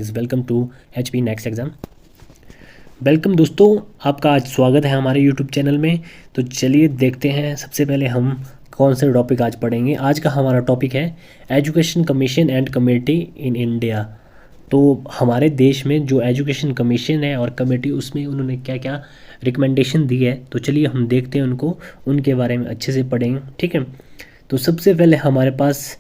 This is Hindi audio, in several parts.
Guys, welcome to HP next exam. Welcome दोस्तों, आपका आज स्वागत है हमारे यूट्यूब चैनल में। तो चलिए देखते हैं, सबसे पहले हम कौन से टॉपिक आज पढ़ेंगे। आज का हमारा टॉपिक है education commission and committee in India. तो हमारे देश में जो एजुकेशन कमीशन है और कमेटी, उसमें उन्होंने क्या क्या रिकमेंडेशन दी है, तो चलिए हम देखते हैं उनको, उनके बारे में अच्छे से पढ़ेंगे। ठीक है, तो सबसे पहले हमारे पास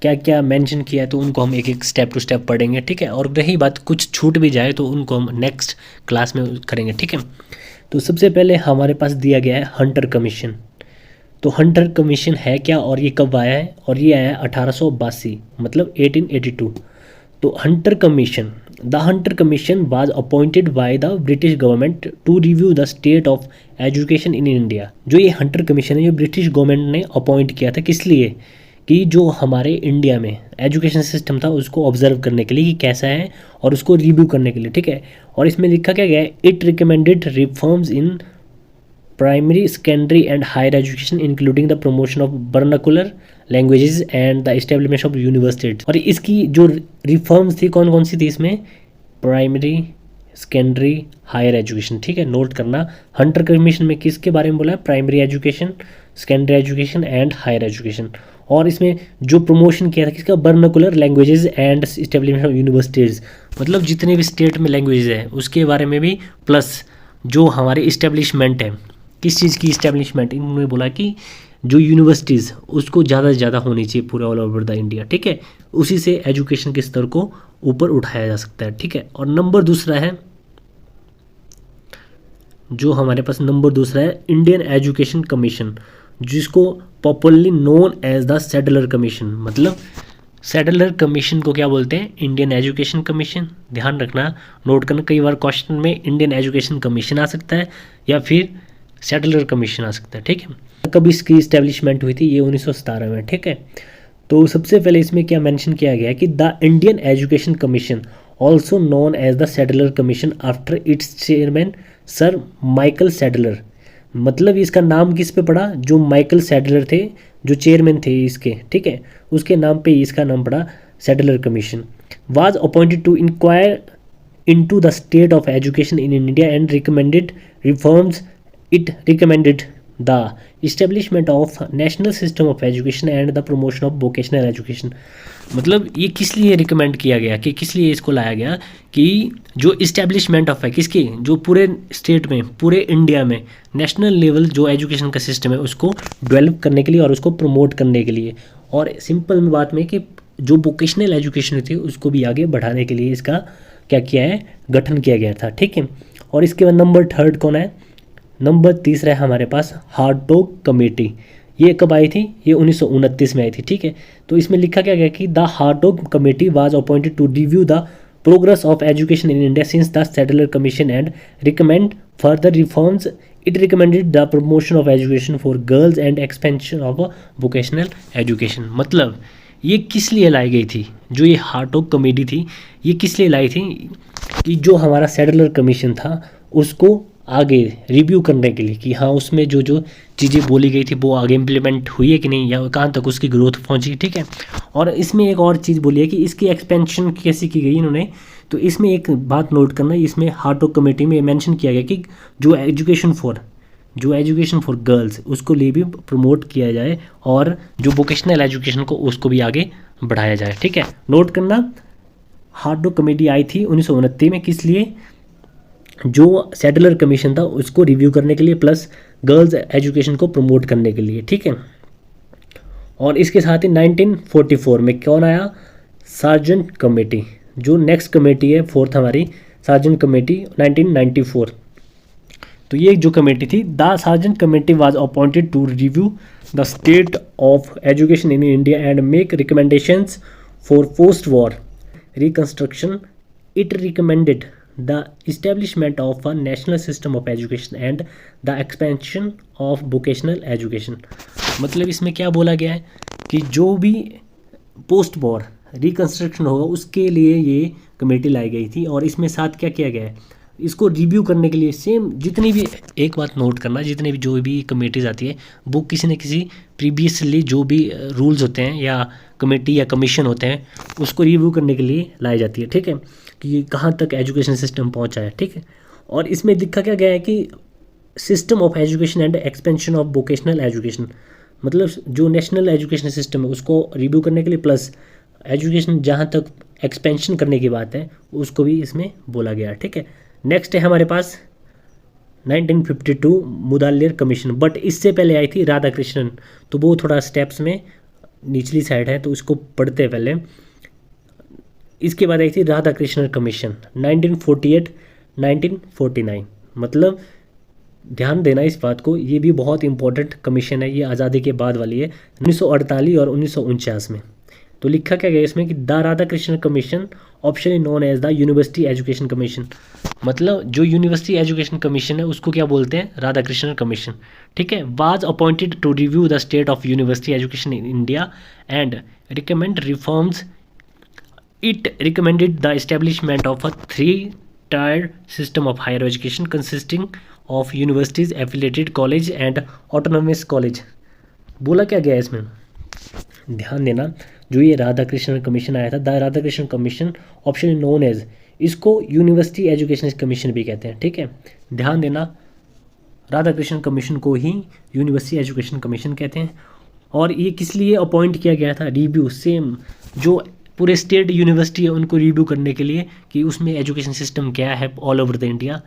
क्या क्या मेंशन किया है, तो उनको हम एक एक स्टेप टू स्टेप पढ़ेंगे। ठीक है, और रही बात कुछ छूट भी जाए तो उनको हम नेक्स्ट क्लास में करेंगे। ठीक है, तो सबसे पहले हमारे पास दिया गया है हंटर कमीशन। तो हंटर कमीशन है क्या और ये कब आया है, और ये आया है 1882, मतलब 1882। तो Hunter commission, the Hunter commission was appointed by the British government to review the state of education in India. जो ये हंटर कमीशन है, ये ब्रिटिश गवर्नमेंट ने अपॉइंट किया था, किस लिए कि जो हमारे इंडिया में एजुकेशन सिस्टम था उसको ऑब्जर्व करने के लिए कि कैसा है, और उसको रिव्यू करने के लिए। ठीक है, और इसमें लिखा क्या गया है, it recommended reforms in primary, secondary and higher education including the promotion of vernacular languages and the establishment of universities. और इसकी जो रिफॉर्म्स थी कौन कौन सी थी इसमें, प्राइमरी, सेकेंडरी, हायर एजुकेशन। ठीक है, नोट करना, हंटर कमीशन में किसके बारे में बोला है, primary education, secondary education and higher education. और इसमें जो प्रमोशन किया था किसका, vernacular languages and establishment of universities, मतलब जितने भी स्टेट में लैंग्वेजेस है उसके बारे में भी, प्लस जो हमारे इस्टेब्लिशमेंट है, किस चीज़ की इस्टेब्लिशमेंट, इन्होंने बोला कि जो यूनिवर्सिटीज़ उसको ज़्यादा से ज़्यादा होनी चाहिए पूरे ऑल ओवर द इंडिया। ठीक है, उसी से एजुकेशन के स्तर को ऊपर उठाया जा सकता है। ठीक है, और नंबर दूसरा है, जो हमारे पास नंबर दूसरा है इंडियन एजुकेशन कमीशन, जिसको popularly known as the Sadler commission. मतलब सैडलर कमीशन को क्या बोलते हैं, इंडियन एजुकेशन कमीशन। ध्यान रखना, नोट करना, कई बार क्वेश्चन में इंडियन एजुकेशन कमीशन आ सकता है या फिर सैडलर कमीशन आ सकता है। ठीक है, कब इसकी इस्टेब्लिशमेंट हुई थी, ये 1917 में। ठीक है, तो सबसे पहले इसमें क्या मेंशन किया गया है कि the Indian education commission also known as the Sadler commission after its chairman sir Michael Sadler. मतलब इसका नाम किस पे पड़ा, जो माइकल सैडलर थे, जो चेयरमैन थे इसके। ठीक है, उसके नाम पे इसका नाम पड़ा Sadler commission. Was appointed to inquire into the state of education in India and recommended reforms. It recommended the establishment of national system of education and the promotion of vocational education. मतलब ये किस लिए रिकमेंड किया गया, कि किस लिए इसको लाया गया, कि जो इस्टेब्लिशमेंट ऑफ है किसकी, जो पूरे स्टेट में, पूरे इंडिया में नेशनल लेवल जो एजुकेशन का सिस्टम है उसको डेवलप करने के लिए और उसको प्रमोट करने के लिए, और सिंपल में बात में कि जो वोकेशनल एजुकेशन थी उसको भी आगे बढ़ाने के लिए इसका क्या किया है, गठन किया गया था। ठीक है, और इसके बाद नंबर थर्ड कौन है, नंबर तीसरा है हमारे पास हार्टोग कमेटी। ये कब आई थी, ये 1929 में आई थी। ठीक है, तो इसमें लिखा क्या गया कि the Hartog committee was appointed to review the progress of education in India since the Sadler commission and recommend further reforms. It recommended the promotion of education for girls and expansion of vocational education. मतलब ये किस लिए लाई गई थी, जो ये हार्टोग कमेटी थी, ये किस लिए लाई थी, कि जो हमारा सैडलर कमीशन था उसको आगे रिव्यू करने के लिए, कि हाँ उसमें जो जो चीज़ें बोली गई थी वो आगे इम्प्लीमेंट हुई है कि नहीं, या कहाँ तक उसकी ग्रोथ पहुँची। ठीक है, और इसमें एक और चीज़ बोली है कि इसकी एक्सपेंशन कैसे की गई इन्होंने। तो इसमें एक बात नोट करना, इसमें हार्टोग कमेटी में मेंशन किया गया कि जो एजुकेशन फॉर गर्ल्स उसको लिए भी प्रमोट किया जाए, और जो वोकेशनल एजुकेशन को उसको भी आगे बढ़ाया जाए। ठीक है, नोट करना, हार्टोग कमेटी आई थी 1929 में, किस लिए, जो सैडलर कमीशन था उसको रिव्यू करने के लिए, प्लस गर्ल्स एजुकेशन को प्रमोट करने के लिए। ठीक है, और इसके साथ ही 1944 में कौन आया, सार्जेंट कमेटी। जो नेक्स्ट कमेटी है फोर्थ हमारी, सार्जेंट कमेटी 1994। तो ये जो कमेटी थी, the Sargent committee was appointed to review the state of education in India and make recommendations for post war reconstruction. It recommended the establishment of a national system of education and the expansion of vocational education। मतलब इसमें क्या बोला गया है कि जो भी पोस्ट वॉर रिकंस्ट्रक्शन होगा उसके लिए ये कमेटी लाई गई थी, और इसमें साथ क्या किया गया है, इसको रिव्यू करने के लिए सेम जितनी भी, एक बात नोट करना, जितनी भी जो भी कमेटीज आती है वो किसी न किसी प्रीवियसली जो भी रूल्स होते हैं या कमेटी या कमीशन होते हैं उसको रिव्यू करने के लिए लाई जाती है। ठीक है, कि कहाँ तक एजुकेशन सिस्टम पहुँचा है, ठीक है। और इसमें लिखा क्या गया है कि system of education and expansion of vocational education, मतलब जो नेशनल एजुकेशन सिस्टम है उसको रिव्यू करने के लिए, प्लस एजुकेशन जहाँ तक एक्सपेंशन करने की बात है उसको भी इसमें बोला गया, ठीक है। नेक्स्ट है हमारे पास 1952 मुदालियर कमीशन, बट इससे पहले आई थी राधाकृष्णन, तो वो थोड़ा स्टेप्स में निचली साइड है तो इसको पढ़ते हैं पहले। इसके बाद आई थी राधाकृष्णन कमीशन 1948 1949, मतलब ध्यान देना इस बात को, ये भी बहुत इंपॉर्टेंट कमीशन है, ये आज़ादी के बाद वाली है 1948 और 1949 में। तो लिखा क्या गया इसमें कि the Radhakrishnan commission optionally known as the university education commission, मतलब जो यूनिवर्सिटी एजुकेशन कमीशन है उसको क्या बोलते हैं, राधाकृष्णन कमीशन, ठीक है। Was appointed to review the state of university education in India and recommend reforms. It recommended the establishment of a 3-tier system of higher education consisting of universities, affiliated college and autonomous college। बोला क्या गया है इसमें, ध्यान देना, जो ये राधाकृष्णन कमीशन आया था, the Radhakrishnan commission option known as, इसको यूनिवर्सिटी एजुकेशन कमीशन भी कहते हैं, ठीक है। ध्यान देना, राधाकृष्णन कमीशन को ही यूनिवर्सिटी एजुकेशन कमीशन कहते हैं। और ये किस लिए अपॉइंट किया गया था, रिव्यू, सेम जो पूरे स्टेट यूनिवर्सिटी है उनको रिव्यू करने के लिए कि उसमें एजुकेशन सिस्टम क्या है ऑल ओवर द इंडिया,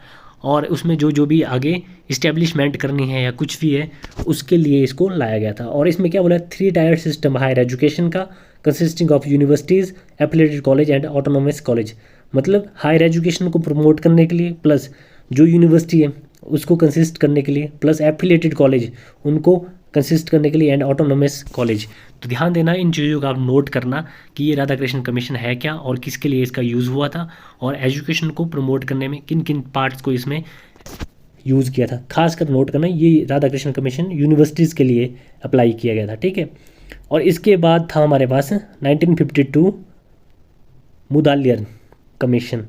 और उसमें जो जो भी आगे इस्टेब्लिशमेंट करनी है या कुछ भी है उसके लिए इसको लाया गया था। और इसमें क्या बोला, 3-tier सिस्टम हायर एजुकेशन का consisting of universities, affiliated college and autonomous college, मतलब हायर एजुकेशन को प्रमोट करने के लिए, प्लस जो यूनिवर्सिटी है उसको कंसिस्ट करने के लिए, प्लस एफिलिएटेड कॉलेज उनको कंसिस्ट करने के लिए, एंड ऑटोनोमस कॉलेज। तो ध्यान देना, इन चीज़ों का आप नोट करना कि ये राधाकृष्णन कमीशन है क्या और किसके लिए इसका यूज़ हुआ था, और एजुकेशन को प्रमोट करने में किन किन पार्ट्स को इसमें यूज़ किया था, खासकर नोट करना। ये राधाकृष्णन कमीशन यूनिवर्सिटीज़ के लिए अप्लाई किया गया था, ठीक है। और इसके बाद था हमारे पास 1952 मुदालियर कमीशन।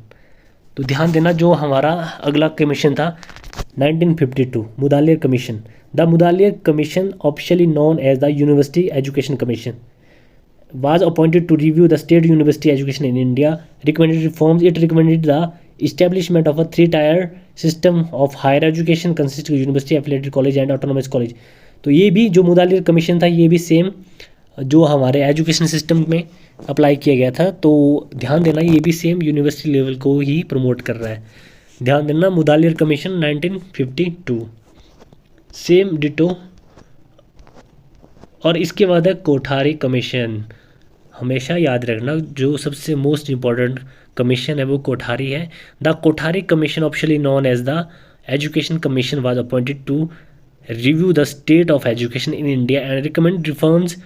तो ध्यान देना, जो हमारा अगला कमीशन था 1952 Mudaliar commission, the Mudaliar commission officially known as the university education commission was appointed to review the state university education in India, recommended reforms. It recommended the establishment of a 3-tier system of higher education consisting of university, affiliated college and autonomous college। तो ये भी जो मुदालियर कमीशन था ये भी सेम जो हमारे एजुकेशन सिस्टम में अप्लाई किया गया था, तो ध्यान देना ये भी सेम यूनिवर्सिटी लेवल को ही प्रमोट कर रहा है। ध्यान देना, मुदालियर कमीशन 1952 सेम डिटो। और इसके बाद है कोठारी कमीशन, हमेशा याद रखना जो सबसे मोस्ट इम्पॉर्टेंट कमीशन है वो कोठारी है। The Kothari commission officially known as the education commission was appointed to review the state of education in India and recommend reforms.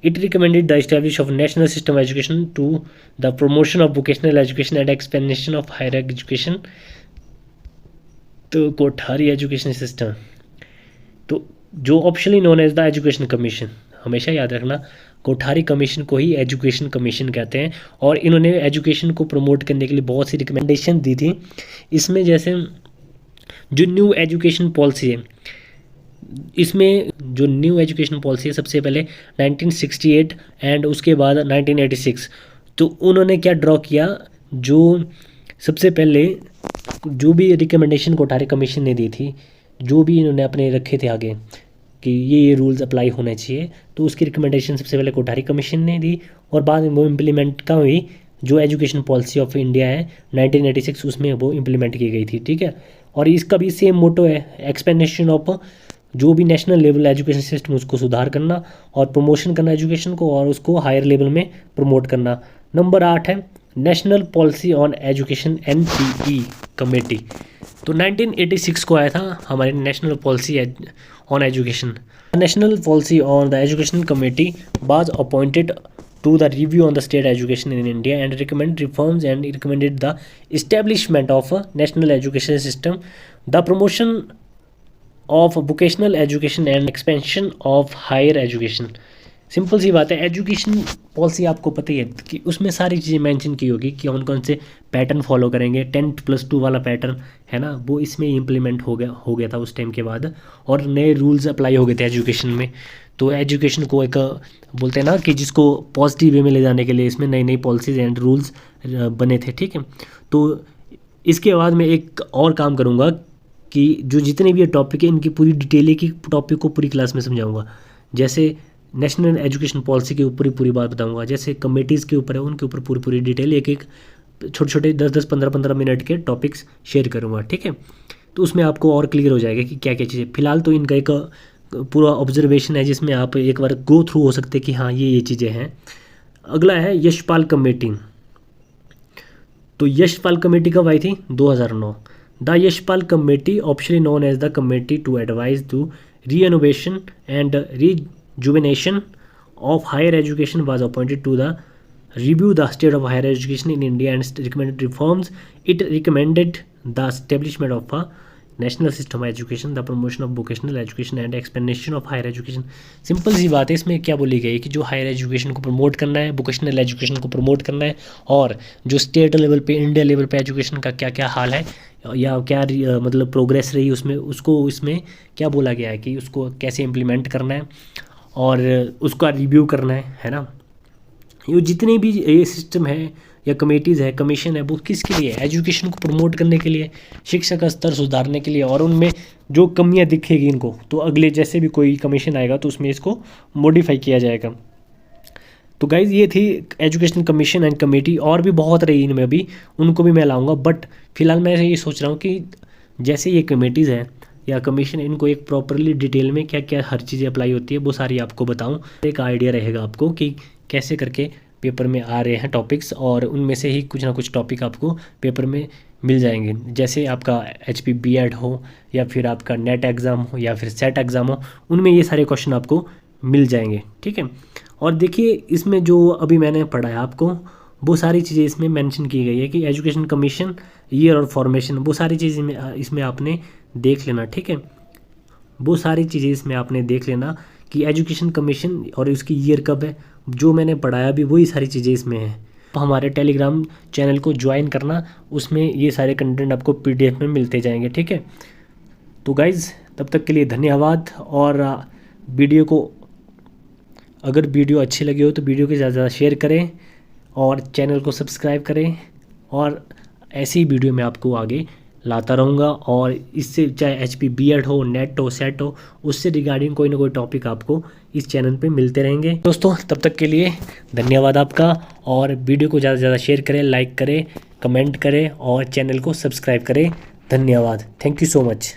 It recommended the establish of national system education to the promotion of vocational education and expansion of higher education. तो कोठारी एजुकेशन सिस्टम, तो जो optionally known as the education commission, हमेशा याद रखना कोठारी कमीशन को ही एजुकेशन कमीशन कहते हैं। और इन्होंने एजुकेशन को प्रमोट करने के लिए बहुत सी रिकमेंडेशन दी थी। इसमें जैसे जो न्यू एजुकेशन पॉलिसी है, इसमें जो न्यू एजुकेशन पॉलिसी है सबसे पहले 1968 एंड उसके बाद 1986। तो उन्होंने क्या ड्रॉ किया, जो सबसे पहले जो भी रिकमेंडेशन कोठारी कमीशन ने दी थी, जो भी इन्होंने अपने रखे थे आगे कि ये रूल्स अप्लाई होने चाहिए, तो उसकी रिकमेंडेशन सबसे पहले कोठारी कमीशन ने दी और बाद में वो इम्प्लीमेंट का हुई। जो एजुकेशन पॉलिसी ऑफ इंडिया है 1986 उसमें वो इम्प्लीमेंट की गई थी, ठीक है। और इसका भी सेम मोटो है, एक्सपेंशन ऑफ जो भी नेशनल लेवल एजुकेशन सिस्टम उसको सुधार करना और प्रमोशन करना एजुकेशन को, और उसको हायर लेवल में प्रमोट करना। नंबर 8 है national policy on education NPE committee. तो 1986 को आया था हमारे national policy on education. National policy on the education committee was appointed to the review on the state education in India and recommend reforms and recommended the establishment of national education system, the promotion of vocational education and expansion of higher education. Simple सी बात है, एजुकेशन पॉलिसी आपको पता ही है कि उसमें सारी चीज़ें मेंशन की होगी कि कौन कौन से पैटर्न फॉलो करेंगे। 10+2 वाला पैटर्न है ना, वो इसमें इम्प्लीमेंट हो गया था उस टाइम के बाद, और नए रूल्स अप्लाई हो गए थे एजुकेशन में। तो एजुकेशन को एक बोलते हैं ना कि जिसको पॉजिटिव वे में ले जाने के लिए इसमें नई नई पॉलिसीज एंड रूल्स बने थे, ठीक है। तो इसके बाद मैं एक और काम करूँगा कि जो जितने भी ये टॉपिक है इनकी पूरी डिटेल एक टॉपिक को पूरी क्लास में समझाऊंगा। जैसे नेशनल एजुकेशन पॉलिसी के ऊपर पूरी बात बताऊंगा, जैसे कमेटीज़ के ऊपर है उनके ऊपर पूरी पूरी डिटेल एक एक छोटे छोटे 10-10 15-15 मिनट के टॉपिक्स शेयर करूँगा, ठीक है। तो उसमें आपको और क्लियर हो जाएगा कि क्या क्या चीज़ें। फिलहाल तो इनका एक पूरा ऑब्जर्वेशन है जिसमें आप एक बार गो थ्रू हो सकते हैं कि हाँ ये चीज़ें हैं। अगला है यशपाल कमेटी। तो यशपाल कमेटी कब आई थी? 2009। The Yashpal committee, optionally known as the committee to advise to renovation and rejuvenation of higher education, was appointed to the review the state of higher education in India and recommended reforms. It recommended the establishment of a national system of education, the promotion of vocational education and expansion of higher education. Simple सी बात है, इसमें क्या बोली गई है कि जो हायर एजुकेशन को प्रमोट करना है, वोकेशनल एजुकेशन को प्रमोट करना है, और जो स्टेट लेवल पे, इंडिया लेवल पे एजुकेशन का क्या क्या हाल है या क्या मतलब प्रोग्रेस रही उसमें, उसको इसमें क्या बोला गया है कि उसको कैसे इम्प्लीमेंट करना है और उसका रिव्यू करना है ना। ये जितने भी ये सिस्टम है या कमेटीज़ है, कमीशन है, वो किसके लिए? एजुकेशन को प्रमोट करने के लिए, शिक्षा का स्तर सुधारने के लिए, और उनमें जो कमियां दिखेगी इनको तो अगले जैसे भी कोई कमीशन आएगा तो उसमें इसको मॉडिफाई किया जाएगा। तो गाइज़ ये थी एजुकेशन कमीशन एंड कमेटी, और भी बहुत रही इनमें, अभी उनको भी मैं लाऊंगा। बट फिलहाल मैं ये सोच रहा हूँ कि जैसे ये कमेटीज़ हैं या कमीशन, इनको एक प्रॉपरली डिटेल में क्या क्या हर चीज़ें अप्लाई होती है वो सारी आपको बताऊं। एक आइडिया रहेगा आपको कि कैसे करके पेपर में आ रहे हैं टॉपिक्स, और उनमें से ही कुछ ना कुछ टॉपिक आपको पेपर में मिल जाएंगे। जैसे आपका HP B.Ed हो या फिर आपका नेट एग्ज़ाम हो या फिर सेट एग्ज़ाम हो, उनमें ये सारे क्वेश्चन आपको मिल जाएंगे, ठीक है। और देखिए इसमें जो अभी मैंने पढ़ाया आपको, वो सारी चीज़ें इसमें मेंशन की गई है कि एजुकेशन कमीशन, ईयर और फॉर्मेशन, वो सारी चीज़ें इसमें आपने देख लेना, ठीक है। वो सारी चीज़ें इसमें आपने देख लेना कि एजुकेशन कमीशन और उसकी ईयर कब है। जो मैंने पढ़ाया भी वही सारी चीज़ें इसमें हैं। हमारे टेलीग्राम चैनल को ज्वाइन करना, उसमें ये सारे कंटेंट आपको PDF में मिलते जाएंगे, ठीक है। तो गाइज़ तब तक के लिए धन्यवाद। और वीडियो को, अगर वीडियो अच्छी लगी हो तो वीडियो को ज़्यादा से ज़्यादा शेयर करें और चैनल को सब्सक्राइब करें, और ऐसी वीडियो मैं आपको आगे लाता रहूँगा। और इससे चाहे HP B.Ed हो, नेट हो, सेट हो, उससे रिगार्डिंग कोई ना कोई टॉपिक आपको इस चैनल पे मिलते रहेंगे। दोस्तों तब तक के लिए धन्यवाद आपका, और वीडियो को ज़्यादा से ज़्यादा शेयर करें, लाइक करें, कमेंट करें और चैनल को सब्सक्राइब करें। धन्यवाद, थैंक यू सो मच।